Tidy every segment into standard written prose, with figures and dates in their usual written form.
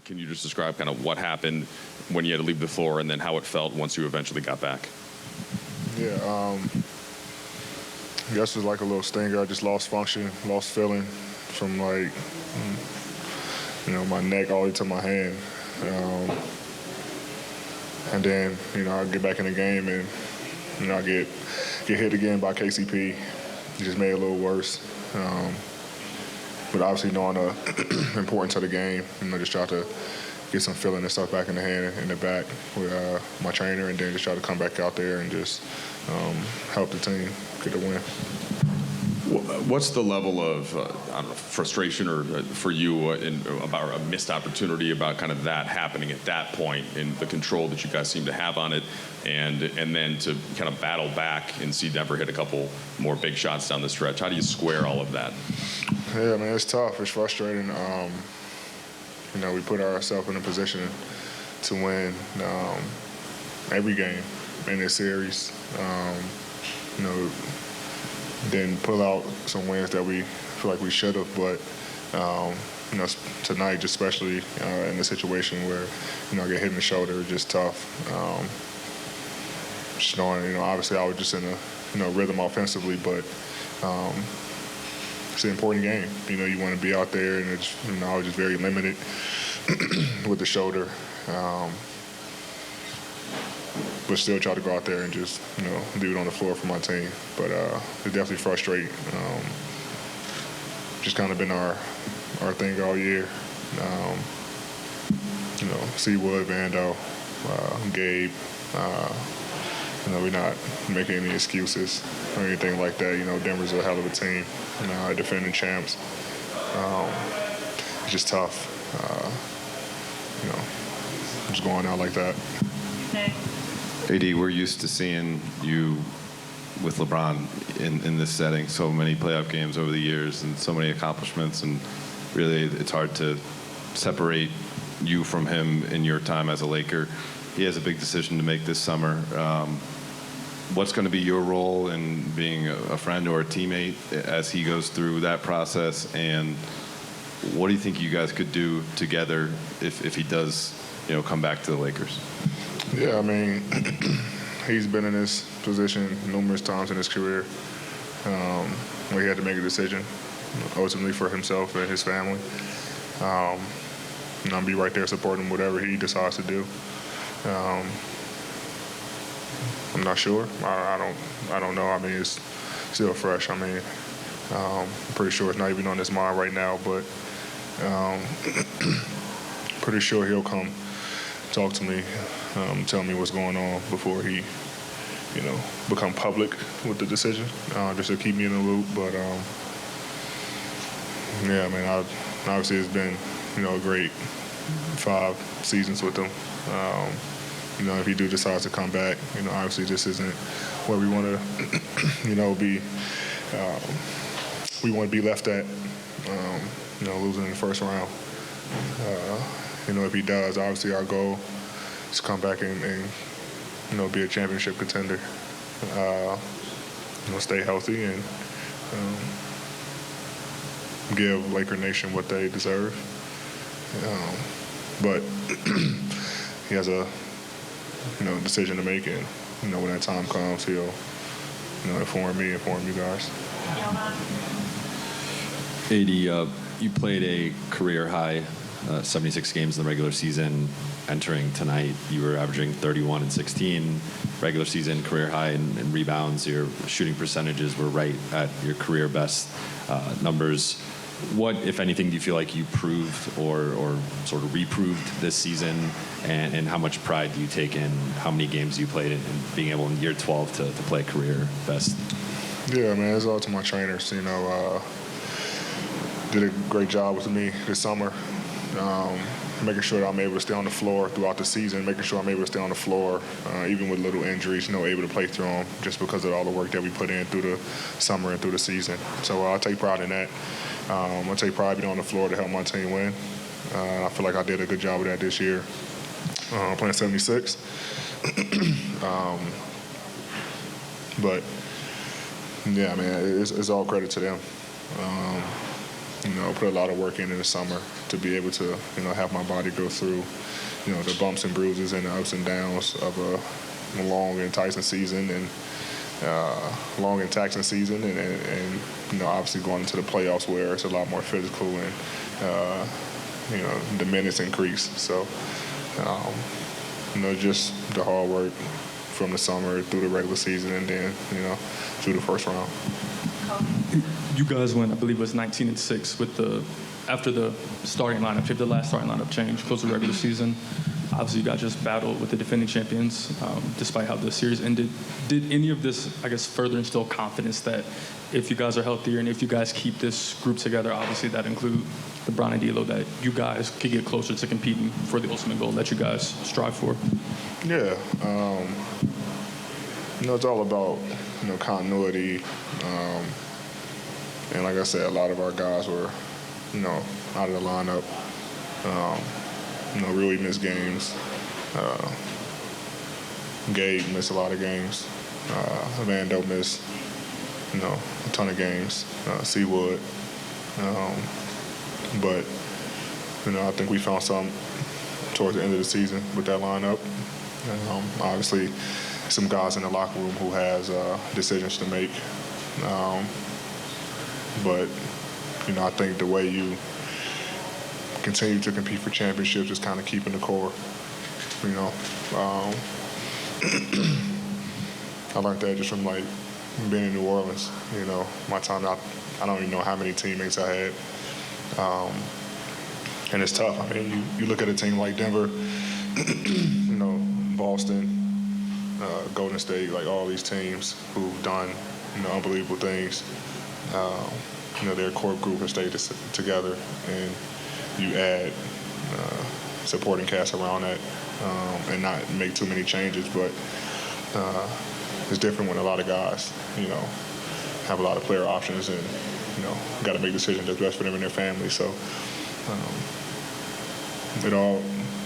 Can you just describe kind of what happened when you had to leave the floor and then how it felt once you eventually got back? Yeah, I guess it was like a little stinger. I just lost function, lost feeling from like, my neck all the way to my hand. And then, I get back in the game and, I get hit again by KCP. It just made it a little worse. But obviously knowing the importance of the game, just try to get some feeling and stuff back in the hand and the back with my trainer, and then just try to come back out there and just help the team get a win. What's the level of frustration or for you about a missed opportunity, about kind of that happening at that point, and the control that you guys seem to have on it, and then to kind of battle back and see Denver hit a couple more big shots down the stretch? How do you square all of that? Yeah, man, it's tough. It's frustrating. We put ourselves in a position to win every game in this series. Then pull out some wins that we feel like we should have, but tonight, just especially in the situation where I get hit in the shoulder, it's just tough. Just knowing, obviously I was just in a rhythm offensively, but it's an important game. You want to be out there, and it's, I was just very limited with the shoulder. But still try to go out there and just, leave it on the floor for my team. But it definitely frustrating. Just kind of been our thing all year. Seawood, Vando, Gabe. We're not making any excuses or anything like that. Denver's a hell of a team. Defending champs. It's just tough. Just going out like that. AD, we're used to seeing you with LeBron in this setting, so many playoff games over the years and so many accomplishments, and really it's hard to separate you from him in your time as a Laker. He has a big decision to make this summer. What's going to be your role in being a friend or a teammate as he goes through that process, and what do you think you guys could do together if he does, come back to the Lakers? Yeah, he's been in this position numerous times in his career where he had to make a decision, ultimately for himself and his family. I'll be right there supporting him, whatever he decides to do. I'm not sure. I don't know. It's still fresh. I'm pretty sure it's not even on his mind right now, but pretty sure he'll come talk to me, tell me what's going on before he, become public with the decision, just to keep me in the loop. But obviously it's been, a great 5 seasons with him. If he do decide to come back, obviously this isn't where we want to, be. We want to be left at, losing in the first round. If he does, obviously our goal is to come back and be a championship contender. Stay healthy and give Laker Nation what they deserve. But he has a decision to make, and when that time comes, he'll inform me, inform you guys. AD, you played a career high 76 games in the regular season. Entering tonight, you were averaging 31 and 16 regular season, career high in rebounds. Your shooting percentages were right at your career best numbers. What, if anything, do you feel like you proved or sort of reproved this season, and how much pride do you take in how many games you played and being able in year 12 to play career best? Yeah, man, it's all to my trainers. Did a great job with me this summer, making sure that I'm able to stay on the floor throughout the season, making sure I'm able to stay on the floor, even with little injuries, able to play through them just because of all the work that we put in through the summer and through the season. So I take pride in that. I take pride being on the floor to help my team win. I feel like I did a good job of that this year, playing 76. But, yeah, man, it's all credit to them. put a lot of work in the summer to be able to, have my body go through, the bumps and bruises and the ups and downs of a long and enticing season and obviously going into the playoffs where it's a lot more physical and, the minutes increase. So, just the hard work from the summer through the regular season and then, through the first round. You guys went, I believe it was 19-6 after the starting lineup, if the last starting lineup changed, close to the regular season. Obviously, you guys just battled with the defending champions, despite how the series ended. Did any of this, I guess, further instill confidence that if you guys are healthier and if you guys keep this group together, obviously that include LeBron and D'Lo, that you guys could get closer to competing for the ultimate goal that you guys strive for? Yeah. It's all about, continuity. And like I said, a lot of our guys were, out of the lineup. Really missed games. Gabe missed a lot of games. Vando missed, a ton of games. Seawood. But, I think we found something towards the end of the season with that lineup. Obviously, some guys in the locker room who has decisions to make. But, I think the way you continue to compete for championships is kind of keeping the core. I learned that just from being in New Orleans. My time out, I don't even know how many teammates I had. And it's tough. I mean, you look at a team like Denver, Boston, Golden State, all these teams who've done, unbelievable things. Their core group has stayed together, and you add supporting cast around that and not make too many changes. But it's different when a lot of guys, have a lot of player options and, got to make decisions that's best for them and their family. So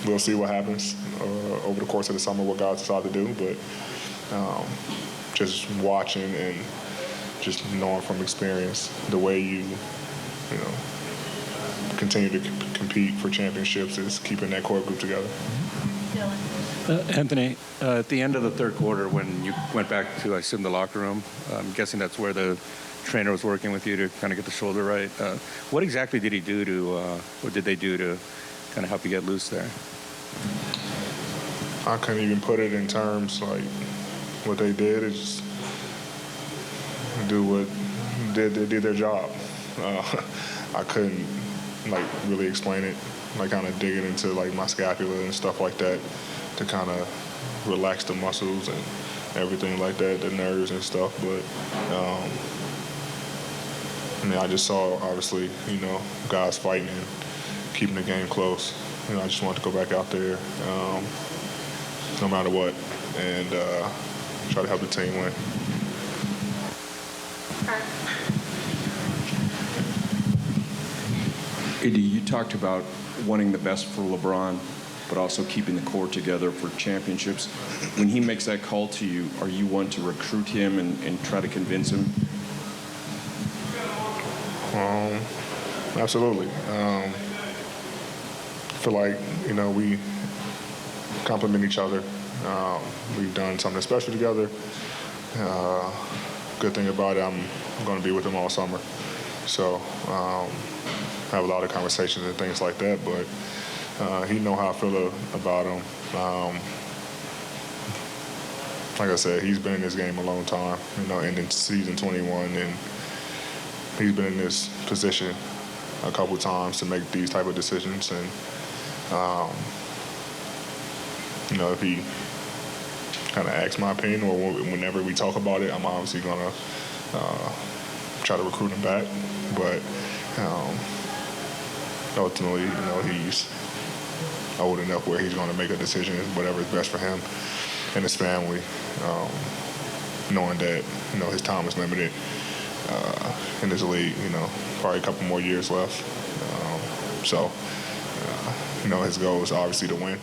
we'll see what happens over the course of the summer, what guys decide to do. But just watching and just knowing from experience the way you continue to compete for championships is keeping that core group together. Anthony, at the end of the third quarter, when you went back to, I assume, the locker room, I'm guessing that's where the trainer was working with you to kind of get the shoulder right. What exactly did he do or did they do to kind of help you get loose there? I couldn't even put it in terms what they did is just do what they did their job. I couldn't really explain it, kind of dig it into my scapula and stuff like that to kind of relax the muscles and everything like that, the nerves and stuff. But I just saw obviously guys fighting and keeping the game close. I just wanted to go back out there no matter what and try to help the team win. AD, you talked about wanting the best for LeBron, but also keeping the core together for championships. When he makes that call to you, are you one to recruit him and try to convince him? Absolutely. I feel like, we complement each other. We've done something special together. Good thing about it, I'm going to be with him all summer. So I have a lot of conversations and things like that, but he know how I feel about him. Like I said, he's been in this game a long time, ending season 21, and he's been in this position a couple times to make these type of decisions. And, if he kind of asks my opinion or whenever we talk about it, I'm obviously going to try to recruit him back. But ultimately, he's old enough where he's going to make a decision, whatever is best for him and his family, knowing that, his time is limited in this league, probably a couple more years left. So, his goal is obviously to win.